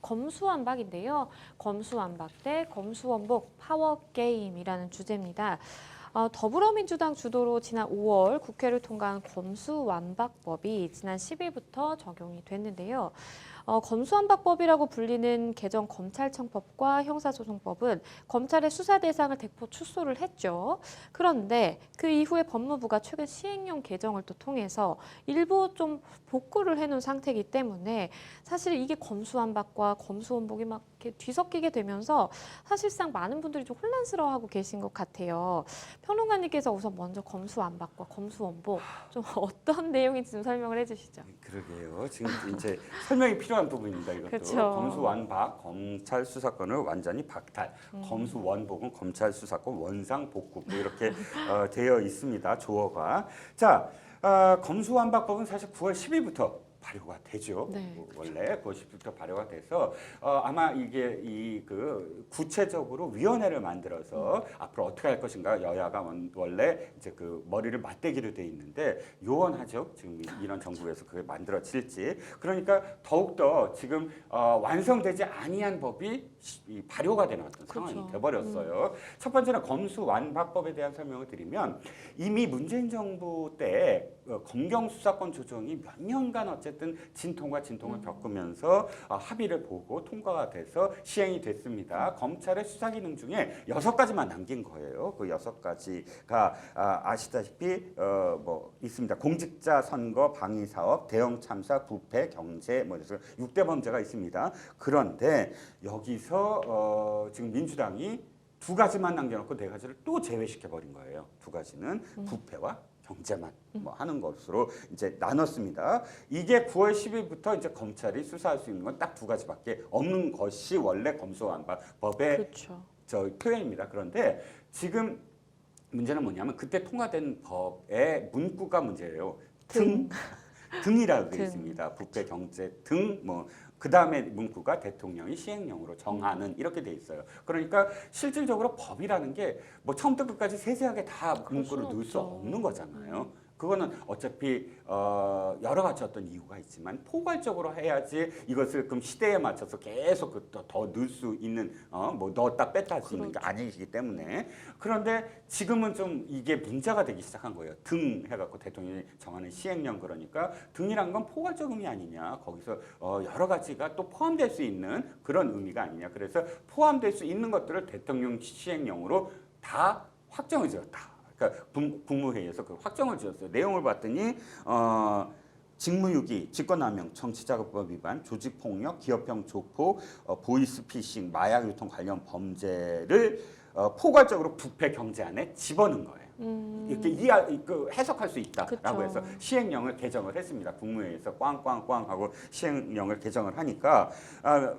검수완박인데요. 검수완박 대 검수원복 파워게임이라는 주제입니다. 더불어민주당 주도로 지난 5월 국회를 통과한 검수완박법이 지난 10일부터 적용이 됐는데요. 검수완박법이라고 불리는 개정 검찰청법과 형사소송법은 검찰의 수사 대상을 대폭 축소를 했죠. 그런데 그 이후에 법무부가 최근 시행령 개정을 또 통해서 일부 좀 복구를 해놓은 상태이기 때문에 사실 이게 검수완박과 검수원복이 막 이렇게 뒤섞이게 되면서 사실상 많은 분들이 좀 혼란스러워하고 계신 것 같아요. 평론가님께서 우선 먼저 검수완박과 검수원복 좀 어떤 내용인지 좀 설명을 해주시죠. 그러게요. 지금 이제 설명이 필요한 부분입니다. 이것도 그렇죠. 검수완박, 검찰 수사권을 완전히 박탈, 검수원복은 검찰 수사권 원상 복구 뭐 이렇게 되어 있습니다. 조어가. 자, 검수완박법은 사실 9월 10일부터 발효가 되죠. 네. 원래 9월 10일부터 발효가 돼서 아마 이게 구체적으로 위원회를 만들어서 앞으로 어떻게 할 것인가 여야가 원래 이제 그 머리를 맞대기로 돼 있는데 요원하죠. 지금 이런 정부에서 그게 만들어질지. 그러니까 더욱더 지금 완성되지 아니한 법이 발효가 되는 어떤 상황이 그렇죠. 돼버렸어요. 첫 번째는 검수완박법에 대한 설명을 드리면 이미 문재인 정부 때 검경 수사권 조정이 몇 년간 어쨌든 진통을 겪으면서 합의를 보고 통과가 돼서 시행이 됐습니다. 검찰의 수사 기능 중에 6가지만 남긴 거예요. 그 6가지가 아시다시피 뭐 있습니다. 공직자 선거 방위 사업, 대형 참사, 부패, 경제 뭐 그래서 6대 범죄가 있습니다. 그런데 여기서 지금 민주당이 2가지만 남겨놓고 4가지를 또 제외시켜 버린 거예요. 2가지는 부패와 경제만 뭐 하는 것으로 이제 나눴습니다. 이게 9월 10일부터 이제 검찰이 수사할 수 있는 건 딱 2가지밖에 없는 것이 원래 검수완박법의 그렇죠. 저 표현입니다. 그런데 지금 문제는 뭐냐면 그때 통과된 법의 문구가 문제예요. 등이라고 되어 있습니다. 부패, 경제 등 뭐 그 다음에 문구가 대통령이 시행령으로 정하는 이렇게 돼 있어요. 그러니까 실질적으로 법이라는 게 뭐 처음부터 끝까지 세세하게 다 문구를 넣을 수 없는 거잖아요. 그거는 어차피 여러 가지 어떤 이유가 있지만 포괄적으로 해야지 이것을 그럼 시대에 맞춰서 계속 더 넣을 수 있는 뭐 넣었다 뺐다 할 수 있는 게 아니기 때문에 그런데 지금은 좀 이게 문제가 되기 시작한 거예요. 등 해갖고 대통령이 정하는 시행령 그러니까 등이란 건 포괄적 의미 아니냐 거기서 여러 가지가 또 포함될 수 있는 그런 의미가 아니냐 그래서 포함될 수 있는 것들을 대통령 시행령으로 다 확정을 지었다. 그러니까 국무회의에서 그 확정을 지었어요. 내용을 봤더니 직무유기, 직권남용, 정치자금법 위반, 조직폭력, 기업형 조폭, 보이스피싱, 마약 유통 관련 범죄를 포괄적으로 부패 경제 안에 집어넣은 거예요. 이렇게 해석할 수 있다라고 해서 시행령을 개정을 했습니다. 국무회의에서 꽝꽝꽝 하고 시행령을 개정을 하니까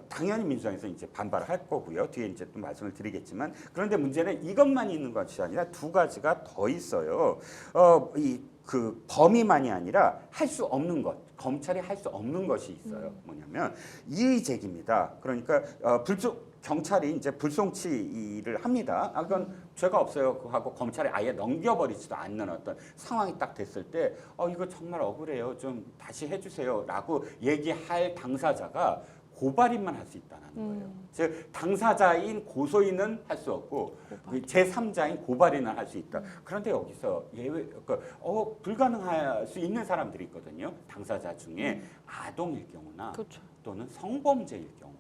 당연히 민주당에서 이제 반발을 할 거고요. 뒤에 이제 또 말씀을 드리겠지만 그런데 문제는 이것만 있는 것이 아니라 2가지가 더 있어요. 그 범위만이 아니라 할 수 없는 것, 검찰이 할 수 없는 것이 있어요. 뭐냐면 이의제기입니다. 그러니까 경찰이 이제 불송치를 합니다. 그건 죄가 없어요. 하고 검찰이 아예 넘겨버리지도 않는 어떤 상황이 딱 됐을 때 이거 정말 억울해요. 좀 다시 해주세요라고 얘기할 당사자가 고발인만 할 수 있다는 거예요. 즉 당사자인 고소인은 할 수 없고 제3자인 고발인은 할 수 있다. 그런데 여기서 불가능할 수 있는 사람들이 있거든요. 당사자 중에 아동일 경우나 그렇죠. 또는 성범죄일 경우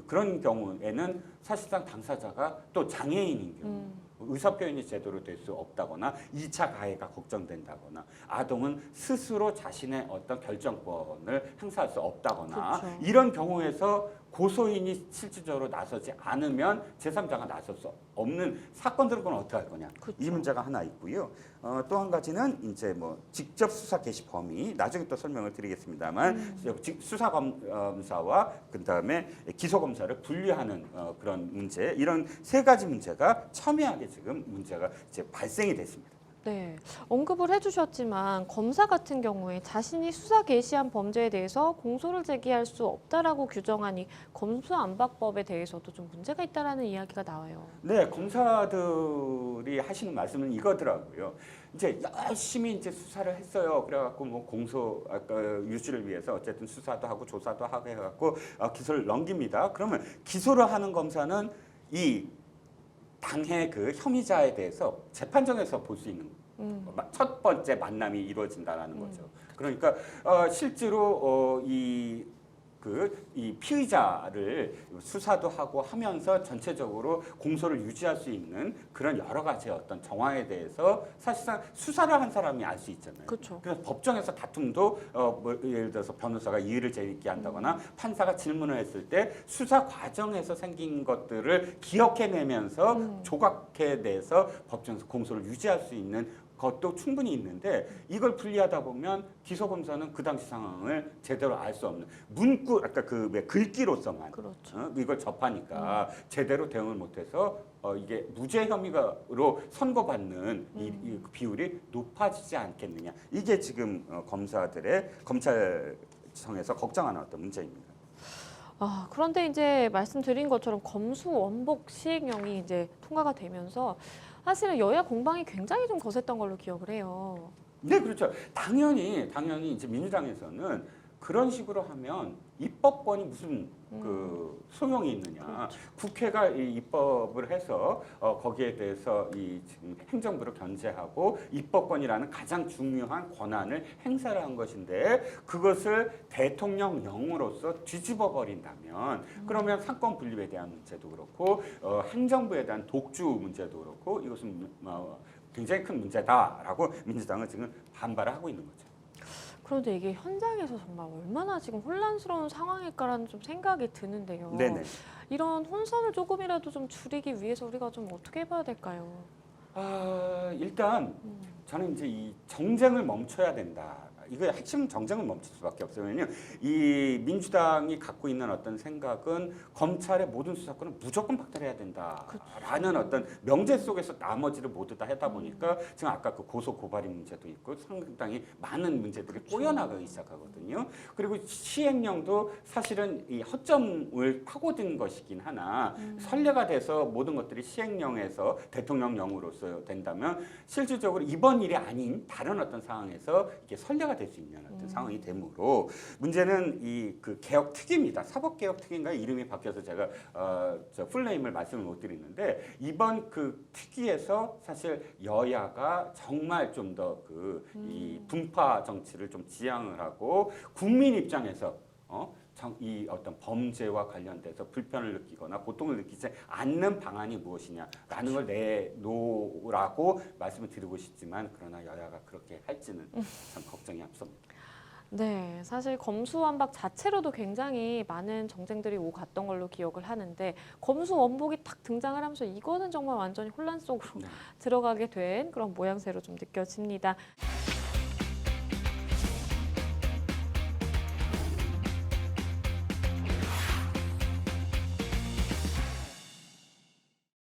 그런 경우에는 사실상 당사자가 또 장애인인 경우 의사표현이 제대로 될 수 없다거나 2차 가해가 걱정된다거나 아동은 스스로 자신의 어떤 결정권을 행사할 수 없다거나 그렇죠. 이런 경우에서 고소인이 실질적으로 나서지 않으면 제3자가 나설 수 없는 사건들은 그건 어떻게 할 거냐. 그렇죠. 이 문제가 하나 있고요. 또 한 가지는 이제 뭐 직접 수사 개시 범위 나중에 또 설명을 드리겠습니다만 수사 검사와 그다음에 기소 검사를 분리하는 그런 문제 이런 3가지 문제가 첨예하게 지금 문제가 이제 발생이 됐습니다. 네, 언급을 해주셨지만 검사 같은 경우에 자신이 수사 개시한 범죄에 대해서 공소를 제기할 수 없다라고 규정한 이 검수안박법에 대해서도 좀 문제가 있다라는 이야기가 나와요. 네, 검사들이 하시는 말씀은 이거더라고요. 이제 열심히 이제 수사를 했어요. 그래갖고 뭐 공소 아까 유지를 위해서 어쨌든 수사도 하고 조사도 하고 해갖고 기소를 넘깁니다. 그러면 기소를 하는 검사는 이 당해 그 혐의자에 대해서 재판정에서 볼 수 있는 첫 번째 만남이 이루어진다라는 거죠. 그러니까 실제로 이 피의자를 수사도 하고 하면서 전체적으로 공소를 유지할 수 있는 그런 여러 가지 어떤 정황에 대해서 사실상 수사를 한 사람이 알 수 있잖아요. 그렇죠. 그래서 법정에서 다툼도 뭐 예를 들어서 변호사가 이의를 제기하게 한다거나 판사가 질문을 했을 때 수사 과정에서 생긴 것들을 기억해내면서 조각해내서 법정에서 공소를 유지할 수 있는 것도 충분히 있는데 이걸 분리하다 보면 기소검사는 그 당시 상황을 제대로 알 수 없는 문구 아까 그 왜 글귀로서만 그렇죠. 이걸 접하니까 제대로 대응을 못해서 이게 무죄 혐의로 선고받는 이 비율이 높아지지 않겠느냐 이게 지금 검사들의 검찰청에서 걱정하는 어떤 문제입니다. 그런데 이제 말씀드린 것처럼 검수원복 시행령이 이제 통과가 되면서 사실은 여야 공방이 굉장히 좀 거셌던 걸로 기억을 해요. 네, 그렇죠. 당연히 이제 민주당에서는 그런 식으로 하면 입법권이 무슨 그 소용이 있느냐. 그렇죠. 국회가 이 입법을 해서 거기에 대해서 이 지금 행정부를 견제하고 입법권이라는 가장 중요한 권한을 행사를 한 것인데 그것을 대통령령으로서 뒤집어 버린다면 그러면 상권 분립에 대한 문제도 그렇고 행정부에 대한 독주 문제도 그렇고 이것은 굉장히 큰 문제다라고 민주당은 지금 반발을 하고 있는 거죠. 그런데 이게 현장에서 정말 얼마나 지금 혼란스러운 상황일까라는 좀 생각이 드는데요. 네네. 이런 혼선을 조금이라도 좀 줄이기 위해서 우리가 좀 어떻게 해봐야 될까요? 일단 저는 이제 이 정쟁을 멈춰야 된다. 이거 핵심 정쟁을 멈출 수밖에 없어요. 왜냐면 이 민주당이 갖고 있는 어떤 생각은 검찰의 모든 수사권을 무조건 박탈해야 된다라는 어떤 명제 속에서 나머지를 모두 다 하다 보니까 지금 아까 그 고소 고발인 문제도 있고 상당히 많은 문제들이 꼬여나가기 시작하거든요. 그리고 시행령도 사실은 이 허점을 파고든 것이긴 하나 선례가 돼서 모든 것들이 시행령에서 대통령령으로서 된다면 실질적으로 이번 일이 아닌 다른 어떤 상황에서 이게 선례가 될 수 있는 어떤 상황이 되므로 문제는 이 그 개혁 특위입니다. 사법개혁 특위인가 이름이 바뀌어서 제가 저 풀네임을 말씀을 못 드리는데 이번 그 특위에서 사실 여야가 정말 좀 더 그 이 분파 정치를 좀 지향을 하고 국민 입장에서 이 어떤 범죄와 관련돼서 불편을 느끼거나 고통을 느끼지 않는 방안이 무엇이냐라는 걸 내놓으라고 말씀을 드리고 싶지만 그러나 여야가 그렇게 할지는 참 걱정이 앞섭니다. 네, 사실 검수완박 자체로도 굉장히 많은 정쟁들이 오갔던 걸로 기억을 하는데 검수원복이 딱 등장을 하면서 이거는 정말 완전히 혼란 속으로 들어가게 된 그런 모양새로 좀 느껴집니다.